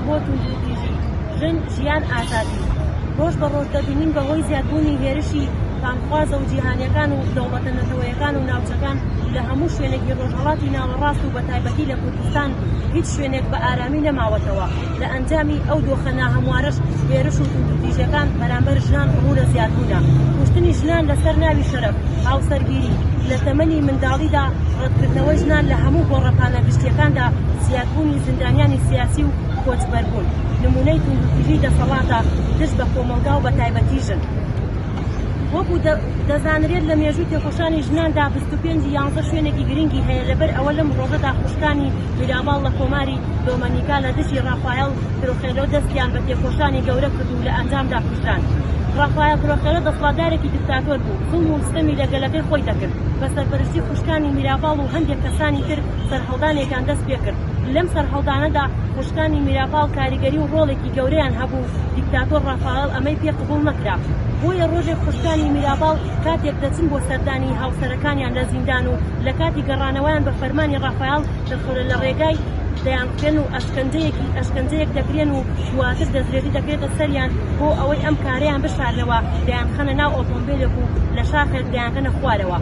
بۆ توندروتیژی ژن ژیان ئازادی ڕۆژ بە ڕۆژ دەبینین بەهۆی زیادبوونی هێرشی پانخوازە و جیهانیەکان و دەوڵەتە نەتەوەیەکان و ناوچەکان لە هەموو شوێنێکی ڕۆژهەڵاتی ناوەڕاست و بەتایبەتی لە کوردستان هیچ شوێنێک بە ئارامی نەماوەتەوە. لە ئەنجامی ئەو دۆخە ناهەموارەش هێرش و توندروتیژەکان بەرامبەر ژنان ڕوو لە زیادبوونە. کوشتنی ژنان لەسەر ناوی شەرەف، هاوسەرگیری، لە تەمەنی منداڵیدا ڕەتکردنەوەی ژنان لە هەموو گۆڕەپانە گشتیەکاندا زیادبوونی زیندانیانی سیاسی و کۆچبەربوون. نمونەی توندروتیژی دەسەڵاتە دژ بە کۆمەلگا و بەتایبەتی ژن. وەکو دەزانرێت لە مێژووی تێکۆشانی ژناندا 25 شوێنێکی گرنگی هەیە. لەبەر ئەوە لەم ڕۆژەدا خوشکانی میراباڵ لە کۆماری دۆمەنیکا لە دژی ڕافایل ترۆخێلۆ دەستیان بە تێکۆشانی گەورە کرد و لە ئەنجامدا کوشتان. ڕافایل ترۆخێلۆ دەسەڵاتدارێکی دیکتاتۆر بوو، زوڵم و ستەمی لەگەلەکەی خۆی دەکرد. بە سەرپەرشتی خوشکانی میراباڵ و هەندێک کەسانی تر سەرهەڵدانێکیان دەست پێ کرد. لەم سەرهەڵدانەدا خوشکانی میراباڵ کاریگەری و ڕۆڵێکی گەورەیان هەبوو. دیکتاتۆر ڕافایل ئەمەی پێ قبوڵ نەکرا. بۆیە ڕۆژێک خوشکانی میراباڵ کاتێک دەچن بۆ سەردانی هاوسەرەکانیان لە زیندان و لە کاتی گەڕانەوەیان بە فەرمانی ڕافایل لە ڕێگای دەیانکرێن و ئەشکەنجەیەک دەکرێن و دواتر دەستێتی دەکرێتە سەریان بۆ ئەوەی ئەم کارەیان بشارنەوە، دەیانخەنە ناو ئۆتۆمبیلێک و لە شاخێک دەیانکەنە خوارەوە.